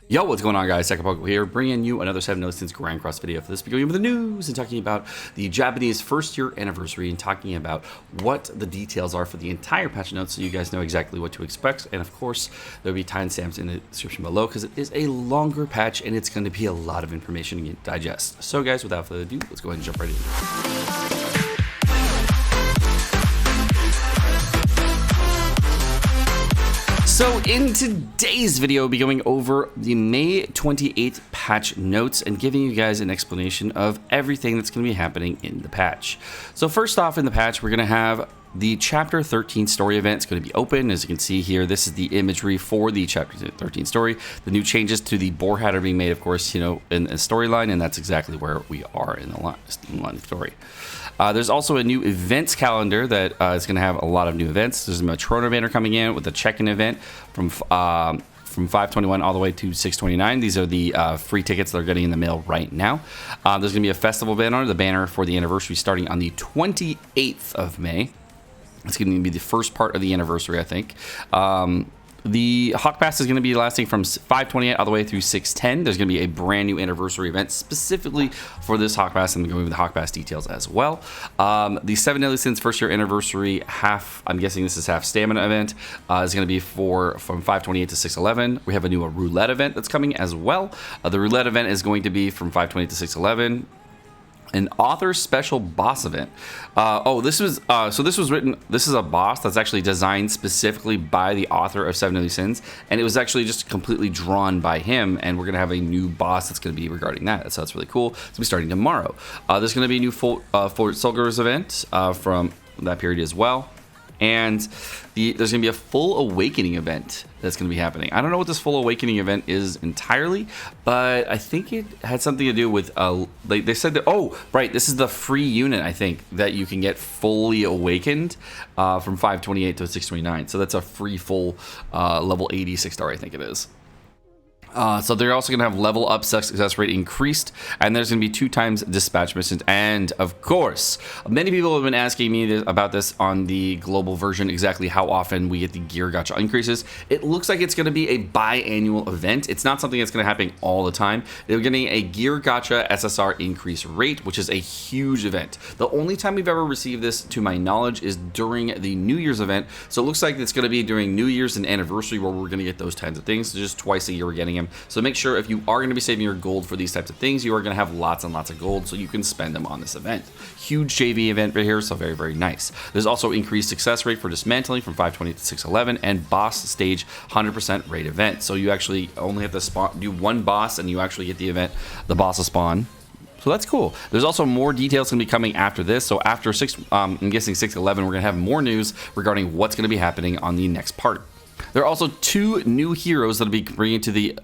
Yo, what's going on, guys? Sekapoko here, bringing you another 7 Innocents Grand Cross video. For this video, with the news and talking about the Japanese first-year anniversary and talking about what the details are for the entire patch notes, so you guys know exactly what to expect. And of course, there'll be timestamps in the description below because it is a longer patch and it's going to be a lot of information to digest. So, guys, without further ado, let's go ahead and jump right in. So in today's video, we'll be going over the May 28th patch notes and giving you guys an explanation of everything that's going to be happening in the patch. So first off, in the patch, we're going to have the Chapter 13 story event. It's going to be open. As you can see here, this is the imagery for the Chapter 13 story. The new changes to the boar hat are being made, of course, you know, in the storyline, and that's exactly where we are in the line story. There's also a new events calendar that is going to have a lot of new events. There's a Matrona banner coming in with a check-in event from 5/21 all the way to 6/29. These are the free tickets that are getting in the mail right now. There's going to be a festival banner, the banner for the anniversary starting on the 28th of May. It's going to be the first part of the anniversary, I think. The Hawk Pass is going to be lasting from 5/28 all the way through 6/10. There's going to be a brand new anniversary event specifically for this Hawk Pass, and I'm going to go over the Hawk Pass details as well. The 7 Innocents first year anniversary half, I'm guessing this is half stamina event, is going to be from 5/28 to 6/11. We have a new roulette event that's coming as well. The roulette event is going to be from 5/28 to 6/11. An author special boss event. This was written. This is a boss that's actually designed specifically by the author of 7 Deadly Sins, and it was actually just completely drawn by him. And we're gonna have a new boss that's gonna be regarding that. So that's really cool. It's gonna be starting tomorrow. There's gonna be a new Fort Soldiers event from that period as well. And there's going to be a full awakening event that's going to be happening. I don't know what this full awakening event is entirely, but I think it had something to do with, they said that, oh, right, this is the free unit, I think, that you can get fully awakened from 5/28 to 6/29. So that's a free full level 86 star, I think it is. So they're also going to have level up success rate increased, and there's going to be 2 times dispatch missions. And of course, many people have been asking me about this on the global version, exactly how often we get the gear gacha increases. It looks like it's going to be a biannual event. It's not something that's going to happen all the time. They're getting a gear gacha SSR increase rate, which is a huge event. The only time we've ever received this, to my knowledge, is during the New Year's event. So it looks like it's going to be during New Year's and anniversary where we're going to get those kinds of things. So just twice a year we're getting them. So make sure if you are going to be saving your gold for these types of things, you are going to have lots and lots of gold so you can spend them on this event. Huge JV event right here, so very, very nice. There's also increased success rate for dismantling from 5/20 to 6/11 and boss stage 100% rate event. So you actually only have to do one boss and you actually get the event, the boss will spawn. So that's cool. There's also more details going to be coming after this. So after I'm guessing 6/11, we're going to have more news regarding what's going to be happening on the next part. There are also 2 new heroes that'll be coming to the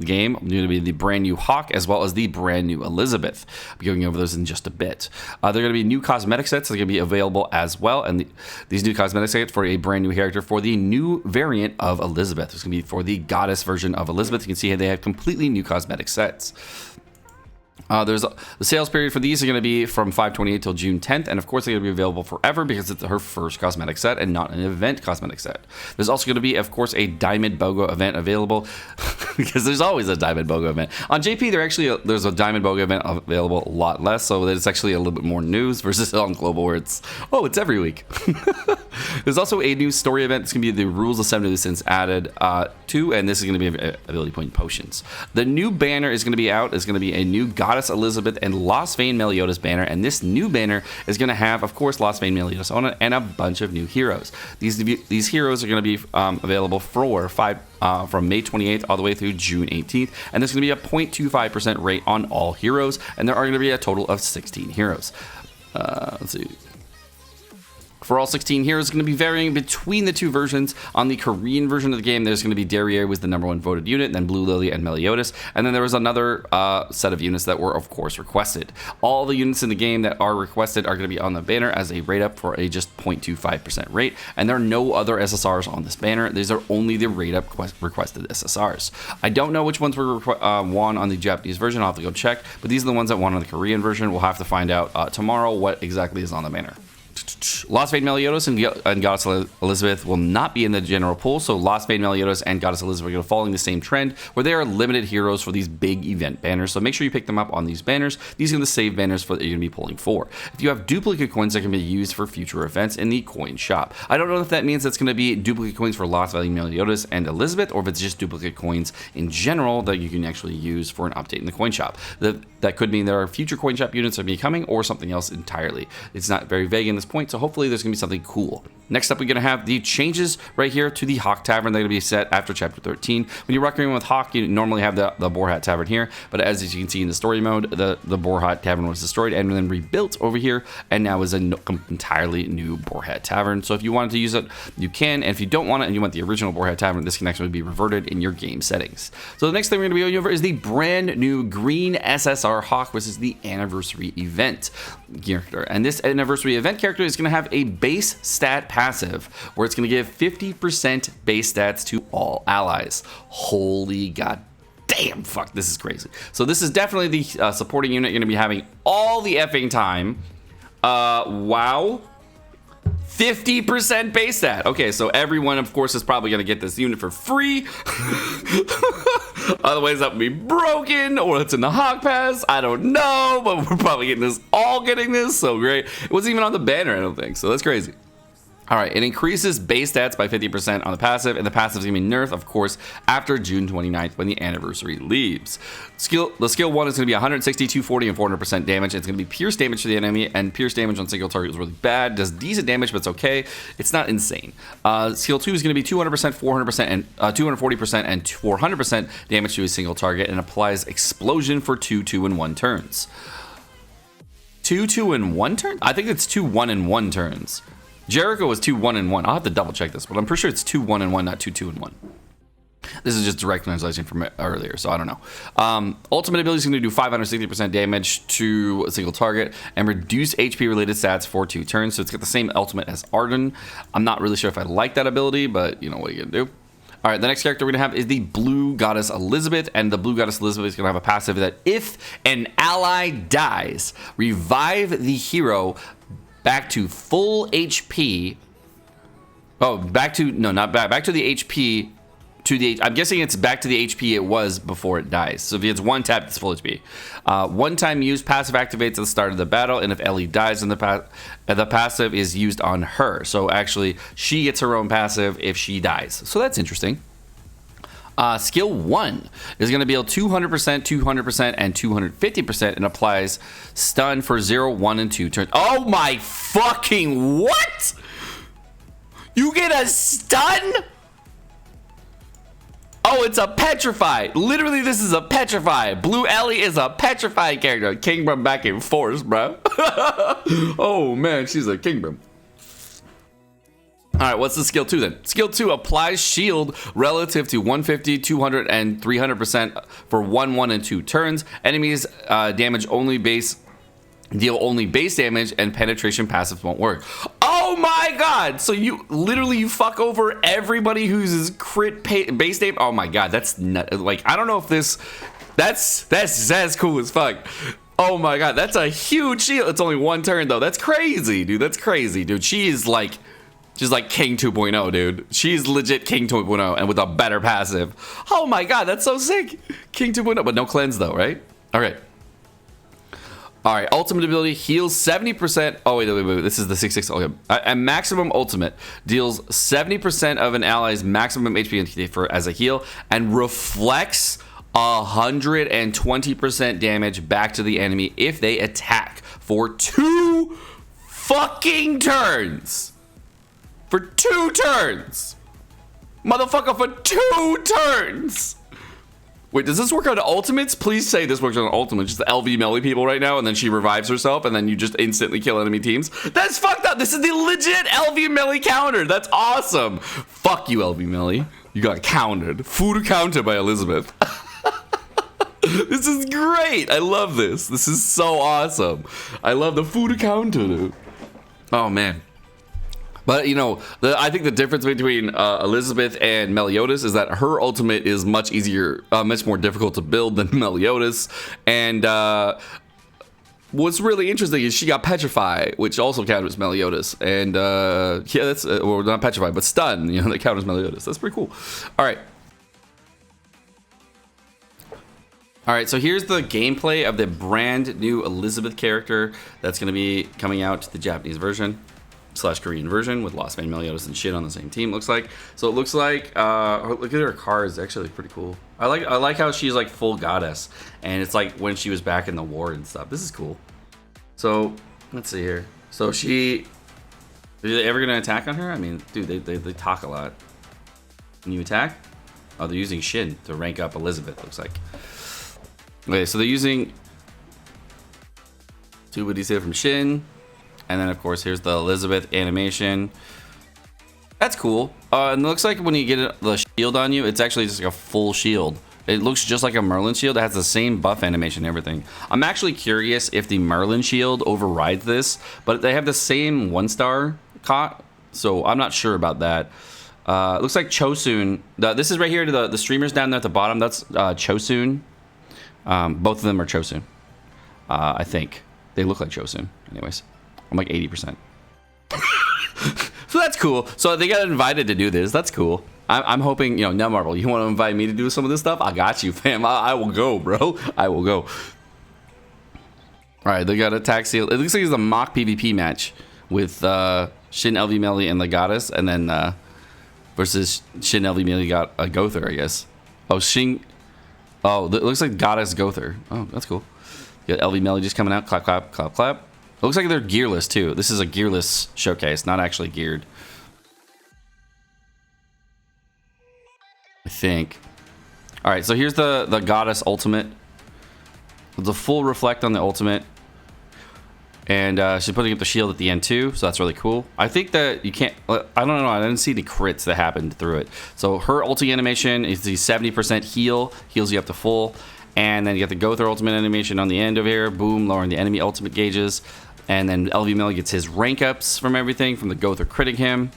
game. I'm going to be the brand new Hawk as well as the brand new Elizabeth. I'll be going over those in just a bit. They're going to be new cosmetic sets that are going to be available as well, and these new cosmetic sets for a brand new character for the new variant of Elizabeth. It's going to be for the goddess version of Elizabeth. You can see here they have completely new cosmetic sets. There's the sales period for these are going to be from 5/28 till June 10th, and of course they're going to be available forever because it's her first cosmetic set and not an event cosmetic set. There's also going to be, of course, a Diamond BOGO event available because there's always a Diamond BOGO event. On JP, there's a Diamond BOGO event available a lot less, so it's actually a little bit more news versus on Global where it's every week. There's also a new story event. It's going to be the Rules of 7 Innocents added to, and this is going to be ability point potions. The new banner is going to be out. It's going to be a new Goddess Elizabeth and Lost Vein Meliodas banner, and this new banner is going to have, of course, Lost Vein Meliodas on it and a bunch of new heroes. These heroes are going to be available from May 28th all the way through June 18th, and there's going to be a 0.25% rate on all heroes, and there are going to be a total of 16 heroes. Let's see. For all 16 heroes, it's going to be varying between the 2 versions. On the Korean version of the game, there's going to be Derriere was the #1 voted unit, and then Blue Lily and Meliodas, and then there was another set of units that were, of course, requested. All the units in the game that are requested are going to be on the banner as a rate up for a just 0.25% rate, and there are no other SSRs on this banner. These are only the rate up requested SSRs. I don't know which ones were won on the Japanese version. I'll have to go check, but these are the ones that won on the Korean version. We'll have to find out tomorrow what exactly is on the banner. Lost Vein Meliodas and Goddess Elizabeth will not be in the general pool, so Lost Vein Meliodas and Goddess Elizabeth are going to follow the same trend where they are limited heroes for these big event banners, so make sure you pick them up on these banners. These are the save banners that you're going to be pulling for. If you have duplicate coins that can be used for future events in the coin shop. I don't know if that means that's going to be duplicate coins for Lost Vein Meliodas and Elizabeth, or if it's just duplicate coins in general that you can actually use for an update in the coin shop. That could mean there are future coin shop units that are coming, or something else entirely. It's not very vague in this point, so hopefully there's going to be something cool. Next up, we're going to have the changes right here to the Hawk Tavern. They're going to be set after Chapter 13. When you're rocking with Hawk, you normally have the Boar Hat Tavern here, but as you can see in the story mode, the Boar Hat Tavern was destroyed and then rebuilt over here, and now is an entirely new Boar Hat Tavern. So if you wanted to use it, you can, and if you don't want it and you want the original Boar Hat Tavern, this can actually be reverted in your game settings. So the next thing we're going to be going over is the brand new green SSR Hawk, which is the anniversary event character. And this anniversary event character is going to have a base stat passive where it's going to give 50% base stats to all allies. Holy god damn, fuck, this is crazy. So this is definitely the supporting unit you're going to be having all the effing time. Wow. 50% base stat. Okay, so everyone, of course, is probably going to get this unit for free. Otherwise, that would be broken, or it's in the Hawk Pass. I don't know, but we're probably getting this. So great. It wasn't even on the banner, I don't think. So that's crazy. All right, it increases base stats by 50% on the passive, and the passive is going to be nerfed, of course, after June 29th when the anniversary leaves. The skill 1 is going to be 160, 240, and 400% damage. It's going to be pierce damage to the enemy, and pierce damage on single target is really bad. Does decent damage, but it's okay. It's not insane. Skill 2 is going to be 200%, 400%, and 240% and 400% damage to a single target, and applies explosion for 2 2-in-1 turns. 2 2-in-1 turns? I think it's 2 1-in-1 turns. Jericho was 2 1-in-1. I'll have to double check this, but I'm pretty sure it's 2 1-in-1, not 2 2-in-1. This is just direct translation from earlier, so I don't know. Ultimate ability is going to do 560% damage to a single target and reduce HP related stats for 2 turns. So it's got the same ultimate as Arden. I'm not really sure if I like that ability, but you know, what are you going to do? All right, the next character we're going to have is the Blue Goddess Elizabeth, and the Blue Goddess Elizabeth is going to have a passive that if an ally dies, revive the hero back to full HP. Oh, back to, no, not back. Back to the HP. I'm guessing it's back to the HP it was before it dies. So if it's one tap, it's full HP. One time used, passive activates at the start of the battle, and if Ellie dies, then the passive is used on her. So actually, she gets her own passive if she dies. So that's interesting. Skill 1 is going to be 200%, 200%, and 250%, and applies stun for 0, 1, and 2 turns. Oh my fucking what? You get a stun? Oh, it's a petrify. Literally, this is a petrify. Blue Ellie is a petrified character. Kingbrim back in force, bro. Oh man, she's a Kingbrim. All right, what's the skill 2 then? Skill 2 applies shield relative to 150, 200, and 300% for 1, 1, and 2 turns. Enemies deal only base damage, and penetration passives won't work. Oh my god! So you fuck over everybody who's his crit base damage. Oh my god, that's like, I don't know if that's cool as fuck. Oh my god, that's a huge shield. It's only 1 turn though. That's crazy, dude. That's crazy, dude. She's like King 2.0, dude. She's legit King 2.0 and with a better passive. Oh my god, that's so sick. King 2.0, but no cleanse though, right? Okay. All right, ultimate ability heals 70%. Oh, wait. This is the 6/6. Okay. A maximum ultimate deals 70% of an ally's maximum HP as a heal and reflects 120% damage back to the enemy if they attack for 2 fucking turns. For 2 turns. Motherfucker, for 2 turns. Wait, does this work on ultimates? Please say this works on ultimates. Just the LV melee people right now, and then she revives herself, and then you just instantly kill enemy teams. That's fucked up. This is the legit LV melee counter. That's awesome. Fuck you, LV melee. You got countered. Food counter by Elizabeth. This is great. I love this. This is so awesome. I love the food counter, dude. Oh, man. But, you know, I think the difference between Elizabeth and Meliodas is that her ultimate is much easier, much more difficult to build than Meliodas. And what's really interesting is she got Petrify, which also counted as Meliodas. And yeah, that's, or not Petrify, but Stun, you know, that counted as Meliodas. That's pretty cool. All right. All right, so here's the gameplay of the brand new Elizabeth character that's going to be coming out to the Japanese version / Korean version with Lost Vein, Meliodas, and shit on the same team. Looks like. So it looks like. Look at her cards. Actually, pretty cool. I like how she's like full goddess, and it's like when she was back in the war and stuff. This is cool. So let's see here. So she. Are they ever gonna attack on her? I mean, dude, they talk a lot. Can you attack? Oh, they're using Shin to rank up Elizabeth. Looks like. Okay, so they're using 2 booties here from Shin, and then of course here's the Elizabeth animation. That's cool. And it looks like when you get the shield on you, it's actually just like a full shield. It looks just like a Merlin shield. It has the same buff animation and everything. I'm actually curious if the Merlin shield overrides this, but they have the same 1-star cot, so I'm not sure about that. It looks like Chosun. This is right here to the streamers down there at the bottom. That's Chosun. Both of them are Chosun. I think they look like Chosun. Anyways, I'm like 80%. So that's cool. So they got invited to do this. That's cool. I'm hoping, you know, Netmarble, you want to invite me to do some of this stuff? I got you, fam. I will go, bro. I will go. All right, they got attack seal. It looks like it's a mock PvP match with Shin, LV Melee, and the Goddess, and then versus Shin, LV Melee got a Gother, I guess. Oh, Shin. Oh, it looks like Goddess Gother. Oh, that's cool. You got LV Melee just coming out. Clap, clap, clap, clap. It looks like they're gearless, too. This is a gearless showcase, not actually geared. I think. All right, so here's the Goddess ultimate. The full reflect on the ultimate. And she's putting up the shield at the end, too, so that's really cool. I think that you can't... I don't know. I didn't see the crits that happened through it. So her ulti animation is the 70% heal. Heals you up to full. And then you get the Gother ultimate animation on the end over here. Boom, lowering the enemy ultimate gauges. And then LV Mill gets his rank ups from everything, from the Gother critting him.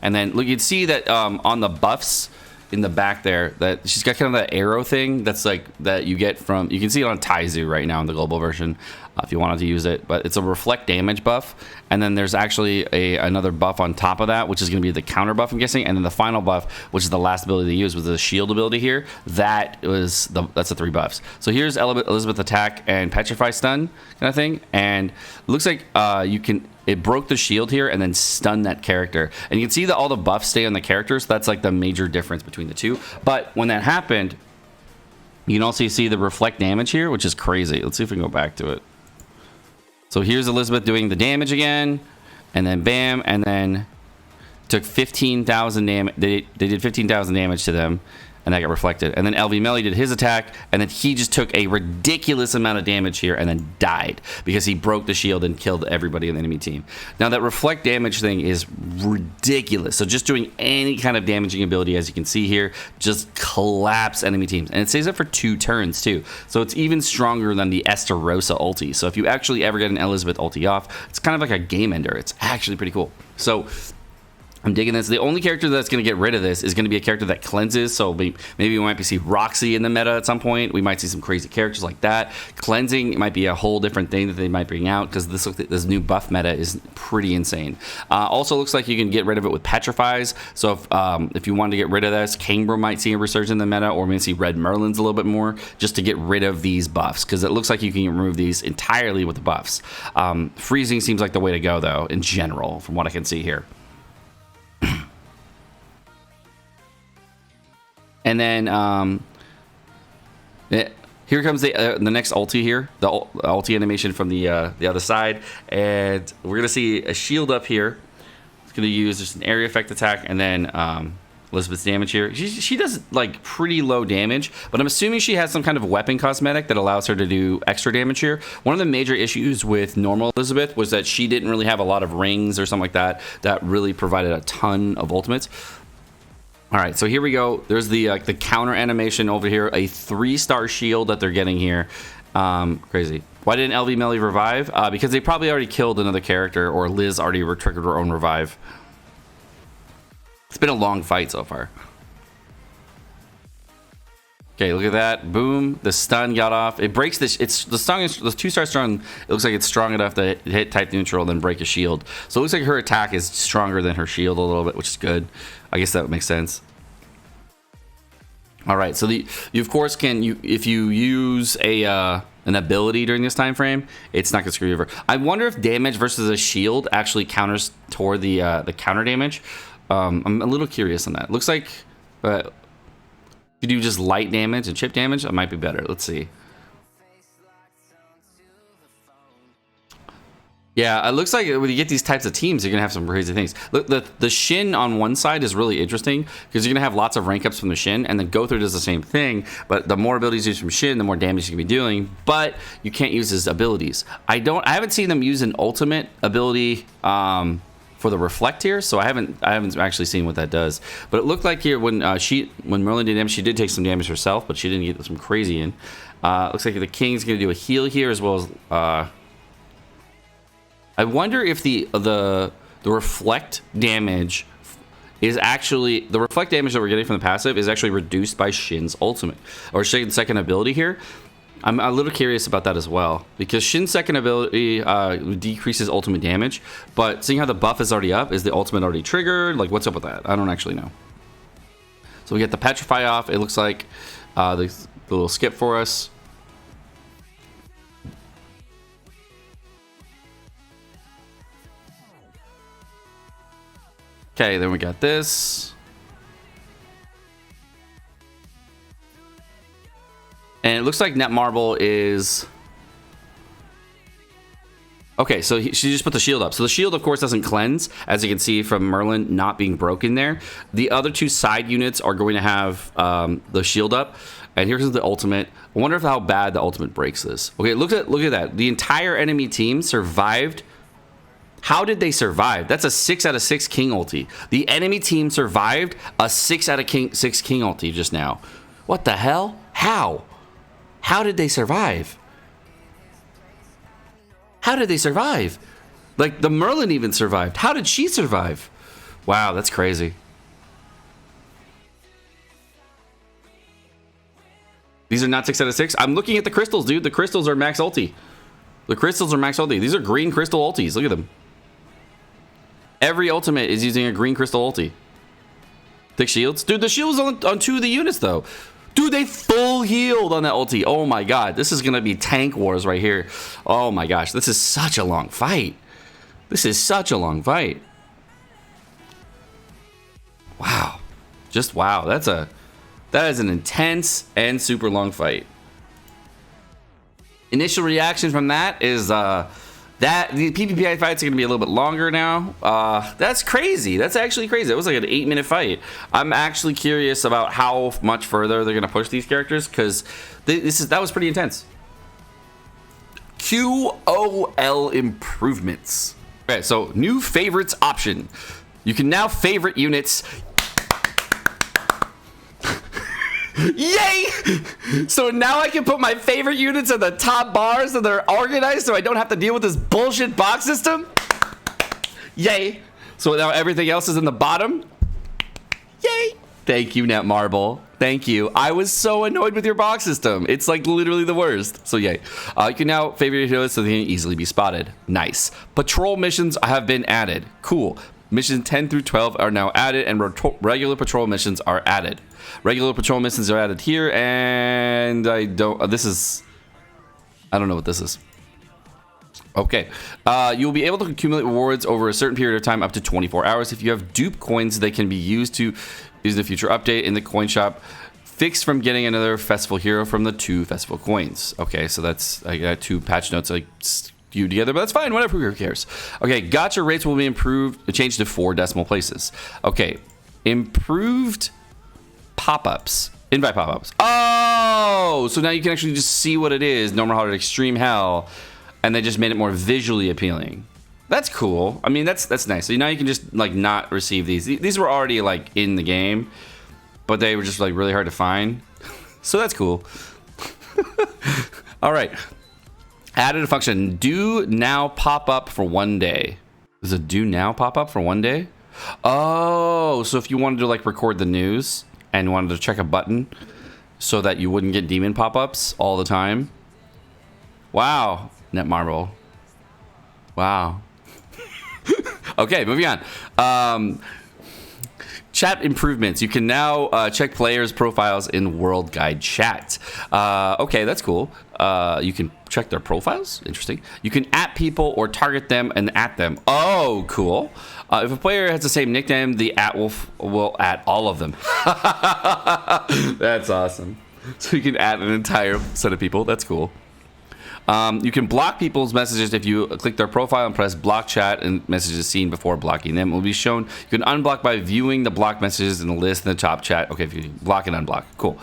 And then, look, you'd see that on the buffs in the back there, that she's got kind of that arrow thing that's like, that you get from... You can see it on Taizu right now in the global version. If you wanted to use it, but it's a reflect damage buff, and then there's actually another buff on top of that, which is going to be the counter buff, I'm guessing, and then the final buff, which is the last ability to use, was the shield ability here. That's the 3 buffs. So here's Elizabeth attack and petrify stun kind of thing, and it looks like it broke the shield here and then stunned that character, and you can see that all the buffs stay on the characters. So that's like the major difference between the two. But when that happened, you can also see the reflect damage here, which is crazy. Let's see if we can go back to it. So here's Elizabeth doing the damage again, and then bam, and then took 15,000 damage. They did 15,000 damage to them, and that got reflected. And then LV Melee did his attack, and then he just took a ridiculous amount of damage here and then died because he broke the shield and killed everybody in the enemy team. Now that reflect damage thing is ridiculous. So just doing any kind of damaging ability, as you can see here, just collapse enemy teams. And it stays up for 2 turns too. So it's even stronger than the Esterosa ulti. So if you actually ever get an Elizabeth ulti off, it's kind of like a game ender. It's actually pretty cool. So I'm digging this. The only character that's going to get rid of this is going to be a character that cleanses. So maybe we might see Roxy in the meta at some point. We might see some crazy characters like that. Cleansing might be a whole different thing that they might bring out, because this new buff meta is pretty insane. Also looks like you can get rid of it with petrifies. So if you wanted to get rid of this, Kangbro might see a resurgence in the meta, or maybe see Red Merlins a little bit more, just to get rid of these buffs, because it looks like you can remove these entirely with the buffs. Freezing seems like the way to go, though, in general, from what I can see here. And then here comes the next ulti here, the ulti animation from the other side, and we're gonna see a shield up here. It's gonna use just an area effect attack, and then Elizabeth's damage here. She does like pretty low damage, but I'm assuming she has some kind of weapon cosmetic that allows her to do extra damage here. One of the major issues with normal Elizabeth was that she didn't really have a lot of rings or something like that that really provided a ton of ultimates. All right, so here we go. There's the counter animation over here, a 3-star shield that they're getting here. Crazy. Why didn't LV Melee revive? Because they probably already killed another character, or Liz already triggered her own revive. It's been a long fight so far. Okay, look at that. Boom. The stun got off. It breaks this. It's the stun is the 2-star stun. It looks like it's strong enough to hit type neutral and then break a shield. So it looks like her attack is stronger than her shield a little bit, which is good. I guess that would make sense. All right. So you of course can if you use an ability during this time frame, it's not gonna screw you over. I wonder if damage versus a shield actually counters toward the counter damage. I'm a little curious on that. Looks like. If you do just light damage and chip damage, it might be better. Let's see. Yeah, it looks like when you get these types of teams, you're going to have some crazy things. Look, the Shin on one side is really interesting because you're going to have lots of rank ups from the Shin, and then Gothard does the same thing, but the more abilities you use from Shin, the more damage you can be doing, but you can't use his abilities. I haven't seen them use an ultimate ability for the reflect here, so I haven't actually seen what that does. But it looked like here when Merlin did damage, she did take some damage herself, but she didn't get some crazy in. Looks like the King's gonna do a heal here as well as. I wonder if the reflect damage is actually the reflect damage that we're getting from the passive is actually reduced by Shin's ultimate or Shin's second ability here. I'm a little curious about that as well, because Shin's second ability decreases ultimate damage, but seeing how the buff is already up, is the ultimate already triggered? Like, what's up with that? I don't actually know. So we get the Petrify off. It looks like the little skip for us. Okay, then we got this. And it looks like Netmarble is... Okay, so she just put the shield up. So the shield, of course, doesn't cleanse, as you can see from Merlin not being broken there. The other two side units are going to have the shield up. And here's the ultimate. I wonder how bad the ultimate breaks this. Okay, look at that. The entire enemy team survived. How did they survive? That's a 6 out of 6 King ulti. The enemy team survived a 6 out of 6 King ulti just now. What the hell? How? How did they survive? How did they survive? Like, the Merlin even survived. How did she survive? Wow, that's crazy. These are not 6 out of 6. I'm looking at the crystals, dude. The crystals are max ulti. The crystals are max ulti. These are green crystal ultis. Look at them. Every ultimate is using a green crystal ulti. Thick shields. Dude, the shield was on 2 of the units, though. Dude, they full healed on that ulti. Oh my god. This is going to be tank wars right here. Oh my gosh. This is such a long fight. This is such a long fight. Wow. Just wow. That is an intense and super long fight. Initial reaction from that is that the PvP fights are going to be a little bit longer now. That's crazy. That's actually crazy. It was like an 8-minute fight. I'm actually curious about how much further they're going to push these characters, because that was pretty intense. QOL Improvements. Okay, so new favorites option. You can now favorite units. Yay! So now I can put my favorite units at the top bars and they're organized so I don't have to deal with this bullshit box system. Yay! So now everything else is in the bottom. Yay! Thank you, Netmarble. Thank you. I was so annoyed with your box system. It's like literally the worst. So yay. You can now favorite your units so they can easily be spotted. Nice. Patrol missions have been added. Cool. Missions 10 through 12 are now added, and regular patrol missions are added. Regular patrol missions are added here, and I don't know what this is. Okay. You'll be able to accumulate rewards over a certain period of time, up to 24 hours. If you have dupe coins, they can be used to use the future update in the coin shop. Fixed from getting another festival hero from the 2 festival coins. Okay, so that's, I got 2 patch notes like you together, but that's fine, whatever, who cares. Okay, gotcha rates will be improved, changed to 4 decimal places. Okay, improved pop-ups, invite pop-ups. Oh, so now you can actually just see what it is, normal, hard, extreme, hell, and they just made it more visually appealing. That's cool. I mean, that's nice. So now you can just like not receive these. These were already like in the game, but they were just like really hard to find. So that's cool. All right. Added a function, do now pop up for 1 day. Does a do now pop up for 1 day? Oh, so if you wanted to like record the news and wanted to check a button, so that you wouldn't get demon pop-ups all the time. Wow, Netmarble. Wow. Okay, moving on. Chat improvements. You can now check players' profiles in World Guide Chat. Okay, that's cool. You can check their profiles. Interesting. You can @ people or target them and @ them. Oh, cool. If a player has the same nickname, the @ will @ all of them. That's awesome. So you can @ an entire set of people. That's cool. You can block people's messages if you click their profile and press block chat and messages seen before blocking them. It will be shown. You can unblock by viewing the blocked messages in the list in the top chat. Okay, if you block and unblock. Cool.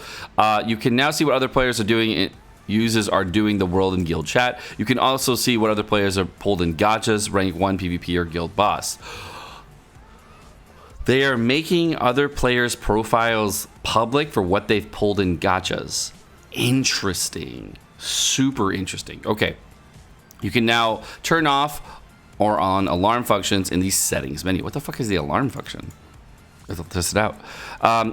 You can now see what other players are doing. Users are doing the world and guild chat. You can also see what other players are pulled in gachas, rank 1 PvP, or guild boss. They are making other players' profiles public for what they've pulled in gachas. Interesting. Super interesting. Okay. You can now turn off or on alarm functions in the settings menu. What the fuck is the alarm function? Let's test it out.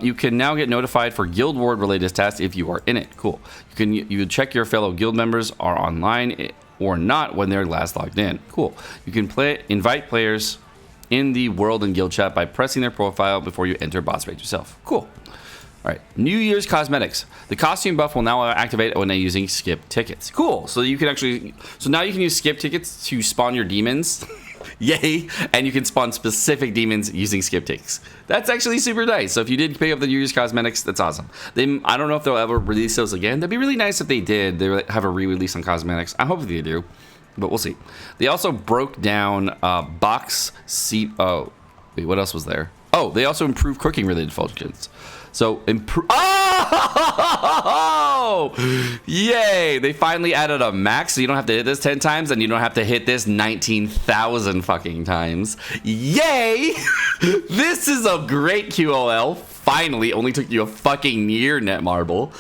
You can now get notified for guild ward related tasks if you are in it. Cool. You can check your fellow guild members are online or not when they're last logged in. Cool. You can invite players in the world and guild chat by pressing their profile before you enter boss raid yourself. Cool. All right, New Year's cosmetics. The costume buff will now activate when using skip tickets. Cool. So you can actually, now you can use skip tickets to spawn your demons. Yay! And you can spawn specific demons using skip tickets. That's actually super nice. So if you did pick up the New Year's cosmetics, that's awesome. I don't know if they'll ever release those again. That'd be really nice if they did. They have a re-release on cosmetics. I hope they do, but we'll see. They also broke down box seat. Oh, wait, what else was there? Oh, they also improved cooking related functions. So oh! Yay! They finally added a max, so you don't have to hit this 10 times, and you don't have to hit this 19,000 fucking times. Yay! This is a great QOL. Finally, only took you a fucking year, Netmarble.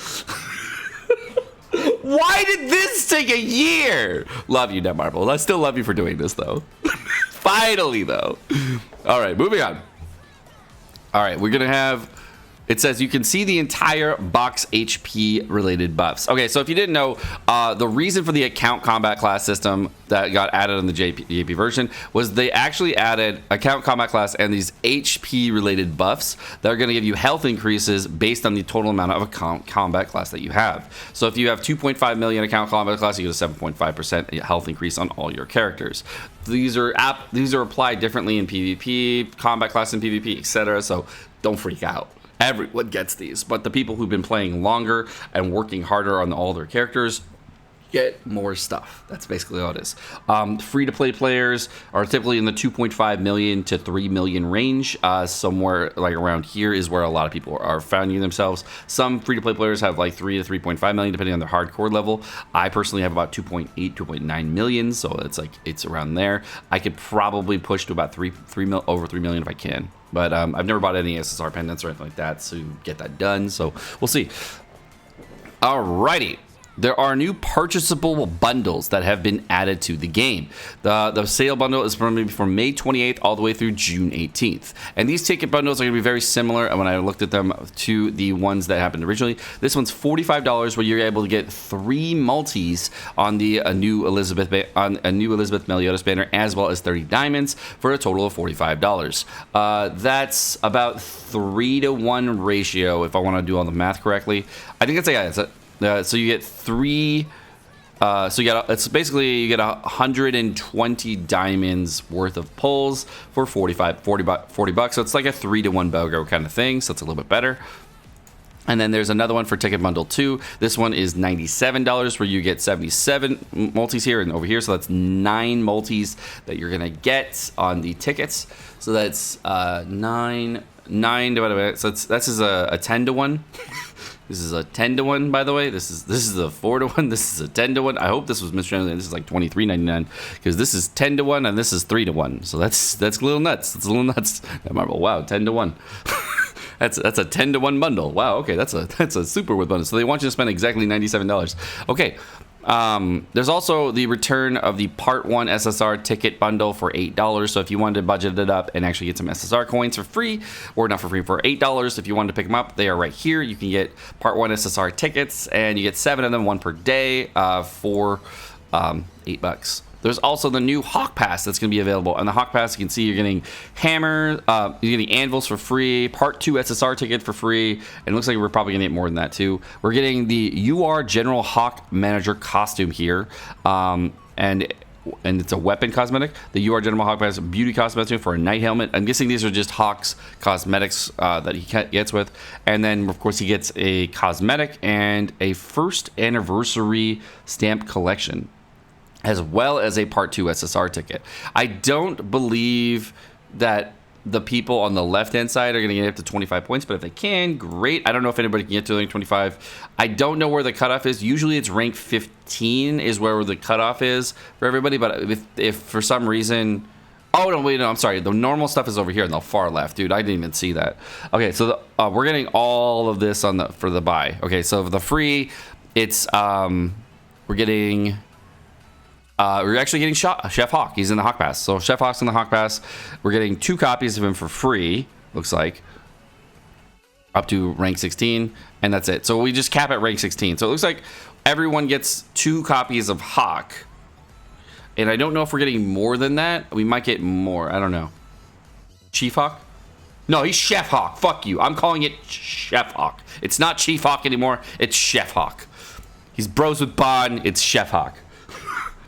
Why did this take a year? Love you, Netmarble. I still love you for doing this, though. Finally, though. All right, moving on. All right, we're gonna have. It says you can see the entire box HP related buffs. Okay, so if you didn't know, the reason for the account combat class system that got added in the JP version was they actually added account combat class and these HP related buffs that are going to give you health increases based on the total amount of account combat class that you have. So if you have 2.5 million account combat class, you get a 7.5% health increase on all your characters. These are applied differently in PvP, combat class in PvP, etc. So don't freak out. Everyone gets these, but the people who've been playing longer and working harder on all their characters get more stuff. That's basically all it is. Free-to-play players are typically in the 2.5 million to 3 million range. Somewhere like around here is where a lot of people are finding themselves. Some free-to-play players have like 3 to 3.5 million, depending on their hardcore level. I personally have about 2.8, 2.9 million, so it's around there. I could probably push to about over 3 million if I can. But I've never bought any SSR pendants or anything like that to get that done, so we'll see. Alrighty. There are new purchasable bundles that have been added to the game. The sale bundle is from May 28th all the way through June 18th. And these ticket bundles are going to be very similar, and when I looked at them, to the ones that happened originally. This one's $45 where you're able to get 3 multis on the new Elizabeth Meliodas banner, as well as 30 diamonds for a total of $45. That's about 3-to-1 ratio if I want to do all the math correctly. I think so you get 3. It's basically you get 120 diamonds worth of pulls for 40 bucks. So it's like a 3-to-1 BOGO kind of thing. So it's a little bit better. And then there's another one for Ticket Bundle 2. This one is $97 where you get 77 multis here and over here. So that's 9 multis that you're going to get on the tickets. So that's 9 divided by, so this is a 10-to-1. This is a 10-to-1, by the way. This is a 4-to-1. This is a 10-to-1. I hope this was mistranslated. This is like $23.99 because this is 10-to-1 and this is 3-to-1. So that's a little nuts. That's a little nuts. That Marvel. Wow, 10-to-1. That's a 10-to-1 bundle. Wow. Okay, that's a super with bundle. So they want you to spend exactly $97. Okay. There's also the return of the Part 1 SSR ticket bundle for $8. So if you wanted to budget it up and actually get some SSR coins for free, or not for free, for $8, if you wanted to pick them up, they are right here. You can get Part 1 SSR tickets, and you get 7 of them, 1 per day, for $8. There's also the new Hawk Pass that's going to be available. And the Hawk Pass, you can see you're getting hammer, you're getting anvils for free, Part 2 SSR ticket for free, and it looks like we're probably going to get more than that too. We're getting the UR General Hawk Manager costume here, and it's a weapon cosmetic. The UR General Hawk Pass beauty cosmetic for a night helmet. I'm guessing these are just Hawk's cosmetics that he gets with. And then, of course, he gets a cosmetic and a first anniversary stamp collection, as well as a Part 2 SSR ticket. I don't believe that the people on the left-hand side are going to get up to 25 points, but if they can, great. I don't know if anybody can get to rank 25. I don't know where the cutoff is. Usually it's rank 15 is where the cutoff is for everybody, but if for some reason... Oh, no, wait, no, I'm sorry. The normal stuff is over here on the far left, dude. I didn't even see that. Okay, so we're getting all of this for the buy. Okay, so the free, it's... we're getting... we're actually getting Chef Hawk. He's in the Hawk Pass. So Chef Hawk's in the Hawk Pass. We're getting 2 copies of him for free, looks like, up to rank 16, and that's it. So we just cap at rank 16. So it looks like everyone gets 2 copies of Hawk. And I don't know if we're getting more than that. We might get more. I don't know. Chief Hawk? No, he's Chef Hawk. Fuck you. I'm calling it Chef Hawk. It's not Chief Hawk anymore. It's Chef Hawk. He's bros with Bond. It's Chef Hawk.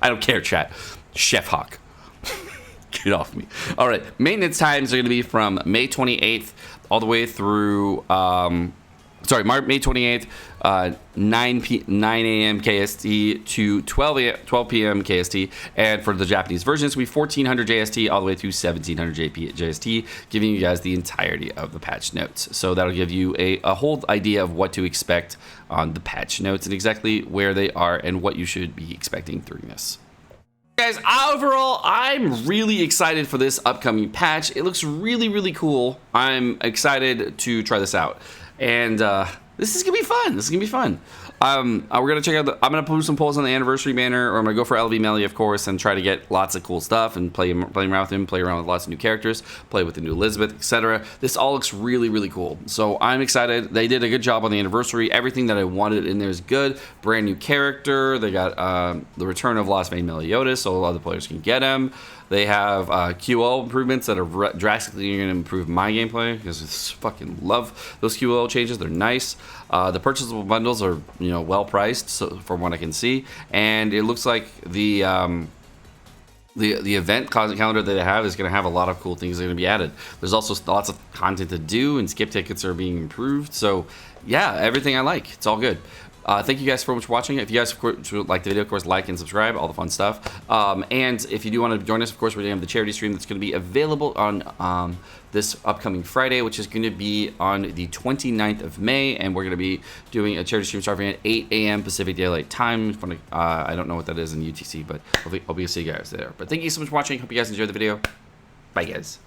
I don't care, chat. Chef Hawk. Get off me. All right. Maintenance times are going to be from May 28th all the way through... May 28th, 9 a.m. KST to 12 p.m. KST. And for the Japanese version, it's going to be 1400 JST all the way to 1700 JST, giving you guys the entirety of the patch notes. So that'll give you a whole idea of what to expect on the patch notes and exactly where they are and what you should be expecting during this. Guys, overall, I'm really excited for this upcoming patch. It looks really, really cool. I'm excited to try this out. And this is gonna be fun. This is gonna be fun. We're gonna check out. I'm gonna put some polls on the anniversary banner, or I'm gonna go for LV Melee, of course, and try to get lots of cool stuff and play around with him, play around with lots of new characters, play with the new Elizabeth, etc. This all looks really, really cool. So I'm excited. They did a good job on the anniversary. Everything that I wanted in there is good. Brand new character. They got the return of Lost Vein Meliodas, so a lot of the players can get him. They have QOL improvements that are drastically going to improve my gameplay, because I fucking love those QOL changes. They're nice. The purchasable bundles are, well priced, so from what I can see, and it looks like the event calendar that they have is going to have a lot of cool things that are going to be added. There's also lots of content to do, and skip tickets are being improved. So yeah, everything I like. It's all good. Thank you guys so much for watching. If you guys like the video, of course, like and subscribe, all the fun stuff. And if you do want to join us, of course, we're going to have the charity stream that's going to be available on this upcoming Friday, which is going to be on the 29th of May. And we're going to be doing a charity stream starting at 8 a.m. Pacific Daylight Time. I don't know what that is in UTC, but I'll be see you guys there. But thank you so much for watching. Hope you guys enjoyed the video. Bye, guys.